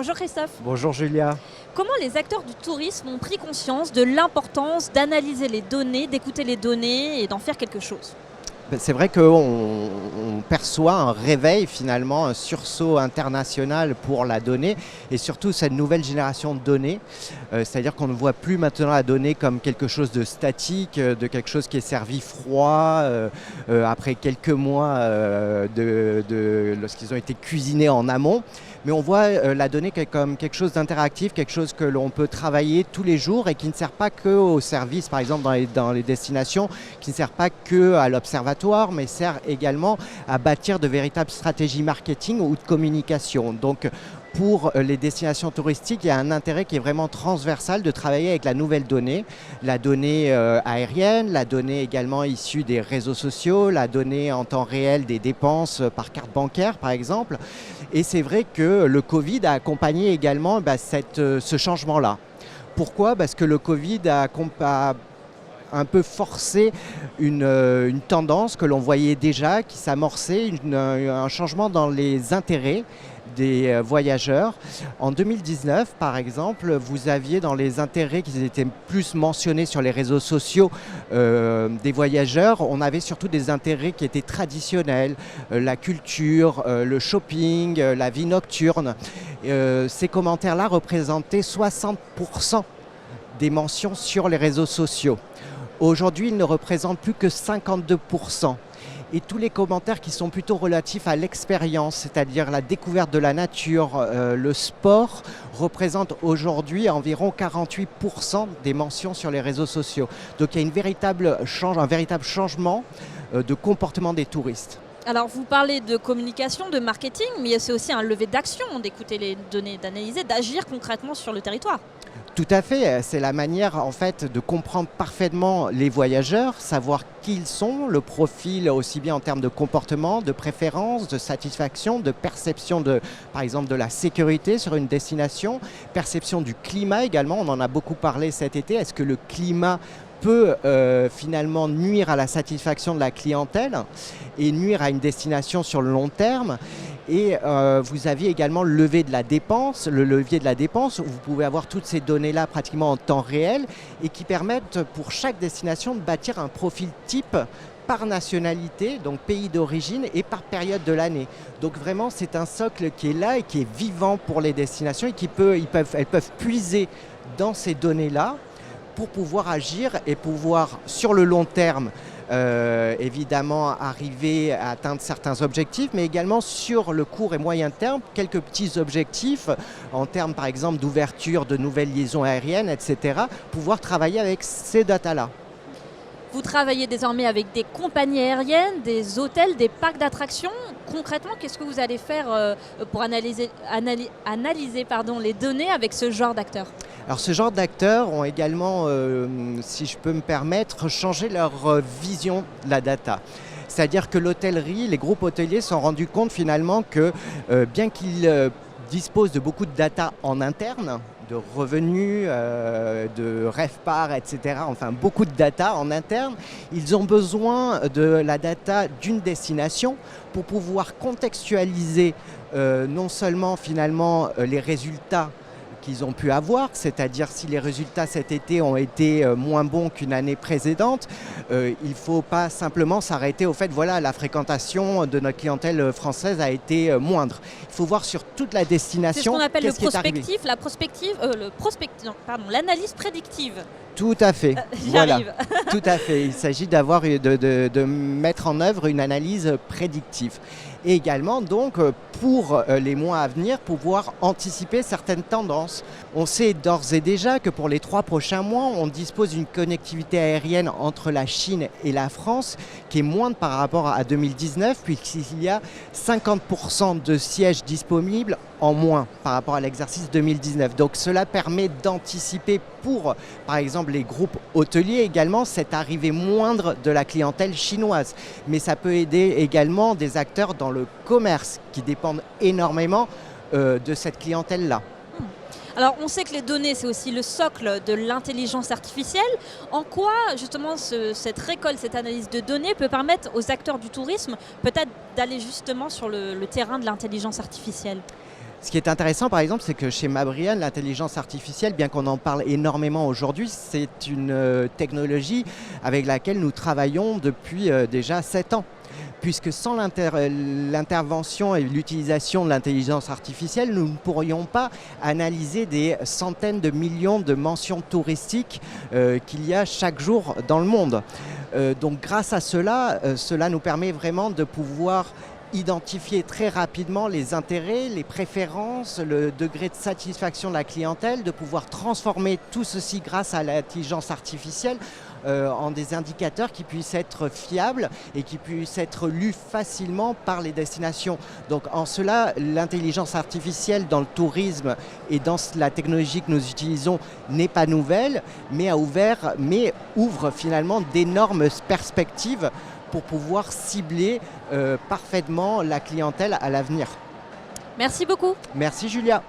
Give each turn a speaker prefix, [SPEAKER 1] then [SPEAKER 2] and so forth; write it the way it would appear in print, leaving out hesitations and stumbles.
[SPEAKER 1] Bonjour Christophe.
[SPEAKER 2] Bonjour Julia.
[SPEAKER 1] Comment les acteurs du tourisme ont pris conscience de l'importance d'analyser les données, d'écouter les données et d'en faire quelque chose ?
[SPEAKER 2] C'est vrai qu'on perçoit un réveil finalement, un sursaut international pour la donnée et surtout cette nouvelle génération de données. C'est-à-dire qu'on ne voit plus maintenant la donnée comme quelque chose de statique, de quelque chose qui est servi froid après quelques mois lorsqu'ils ont été cuisinés en amont. Mais on voit la donnée comme quelque chose d'interactif, quelque chose que l'on peut travailler tous les jours et qui ne sert pas qu'au service, par exemple dans les destinations, qui ne sert pas qu'à l'observatoire, mais sert également à bâtir de véritables stratégies marketing ou de communication. Donc, pour les destinations touristiques, il y a un intérêt qui est vraiment transversal de travailler avec la nouvelle donnée, la donnée aérienne, la donnée également issue des réseaux sociaux, la donnée en temps réel des dépenses par carte bancaire par exemple. Et c'est vrai que le Covid a accompagné également ce changement-là. Pourquoi ? Parce que le Covid a un peu forcé une tendance que l'on voyait déjà, qui s'amorçait, un changement dans les intérêts des voyageurs. En 2019, par exemple, vous aviez dans les intérêts qui étaient plus mentionnés sur les réseaux sociaux des voyageurs, on avait surtout des intérêts qui étaient traditionnels, la culture, le shopping, la vie nocturne. Ces commentaires-là représentaient 60% des mentions sur les réseaux sociaux. Aujourd'hui, ils ne représentent plus que 52%. Et tous les commentaires qui sont plutôt relatifs à l'expérience, c'est-à-dire la découverte de la nature, le sport, représentent aujourd'hui environ 48% des mentions sur les réseaux sociaux. Donc il y a un véritable changement de comportement des touristes.
[SPEAKER 1] Alors vous parlez de communication, de marketing, mais c'est aussi un levier d'action, d'écouter les données, d'analyser, d'agir concrètement sur le territoire.
[SPEAKER 2] Tout à fait, c'est la manière en fait de comprendre parfaitement les voyageurs, savoir qui ils sont, le profil aussi bien en termes de comportement, de préférence, de satisfaction, de perception par exemple de la sécurité sur une destination, perception du climat également, on en a beaucoup parlé cet été, est-ce que le climat peut finalement nuire à la satisfaction de la clientèle et nuire à une destination sur le long terme. Et vous aviez également le levier de la dépense, où vous pouvez avoir toutes ces données-là pratiquement en temps réel et qui permettent pour chaque destination de bâtir un profil type par nationalité, donc pays d'origine et par période de l'année. Donc vraiment c'est un socle qui est là et qui est vivant pour les destinations et elles peuvent puiser dans ces données-là pour pouvoir agir et pouvoir sur le long terme évidemment arriver à atteindre certains objectifs, mais également sur le court et moyen terme, quelques petits objectifs en termes par exemple d'ouverture de nouvelles liaisons aériennes, etc. Pouvoir travailler avec ces datas-là.
[SPEAKER 1] Vous travaillez désormais avec des compagnies aériennes, des hôtels, des parcs d'attractions. Concrètement, qu'est-ce que vous allez faire pour analyser les données avec ce genre d'acteurs ?
[SPEAKER 2] Alors ce genre d'acteurs ont également, si je peux me permettre, changé leur vision de la data. C'est-à-dire que l'hôtellerie, les groupes hôteliers se sont rendus compte finalement que bien qu'ils disposent de beaucoup de data en interne, de revenus, de RevPAR, etc. Enfin, beaucoup de data en interne. Ils ont besoin de la data d'une destination pour pouvoir contextualiser non seulement finalement les résultats qu'ils ont pu avoir, c'est-à-dire si les résultats cet été ont été moins bons qu'une année précédente, il ne faut pas simplement s'arrêter au fait, voilà, la fréquentation de notre clientèle française a été moindre. Il faut voir sur toute la destination.
[SPEAKER 1] C'est ce qu'on appelle le prospectif, l'analyse prédictive.
[SPEAKER 2] Tout à fait.
[SPEAKER 1] Voilà.
[SPEAKER 2] Tout à fait. Il s'agit de mettre en œuvre une analyse prédictive. Et également, donc, pour les mois à venir, pouvoir anticiper certaines tendances. On sait d'ores et déjà que pour les 3 prochains mois, on dispose d'une connectivité aérienne entre la Chine et la France qui est moindre par rapport à 2019, puisqu'il y a 50% de sièges disponibles en moins par rapport à l'exercice 2019. Donc cela permet d'anticiper pour, par exemple, les groupes hôteliers également cette arrivée moindre de la clientèle chinoise. Mais ça peut aider également des acteurs dans le commerce qui dépendent énormément de cette clientèle-là.
[SPEAKER 1] Alors, on sait que les données, c'est aussi le socle de l'intelligence artificielle. En quoi, justement, cette récolte, cette analyse de données peut permettre aux acteurs du tourisme peut-être d'aller justement sur le terrain de l'intelligence artificielle ?
[SPEAKER 2] Ce qui est intéressant, par exemple, c'est que chez Mabrian, l'intelligence artificielle, bien qu'on en parle énormément aujourd'hui, c'est une technologie avec laquelle nous travaillons depuis déjà 7 ans. Puisque sans l'intervention et l'utilisation de l'intelligence artificielle, nous ne pourrions pas analyser des centaines de millions de mentions touristiques qu'il y a chaque jour dans le monde. Donc grâce à cela, cela nous permet vraiment de pouvoir identifier très rapidement les intérêts, les préférences, le degré de satisfaction de la clientèle, de pouvoir transformer tout ceci grâce à l'intelligence artificielle en des indicateurs qui puissent être fiables et qui puissent être lus facilement par les destinations. Donc en cela, l'intelligence artificielle dans le tourisme et dans la technologie que nous utilisons n'est pas nouvelle, mais ouvre finalement d'énormes perspectives pour pouvoir cibler parfaitement la clientèle à l'avenir.
[SPEAKER 1] Merci beaucoup.
[SPEAKER 2] Merci Julia.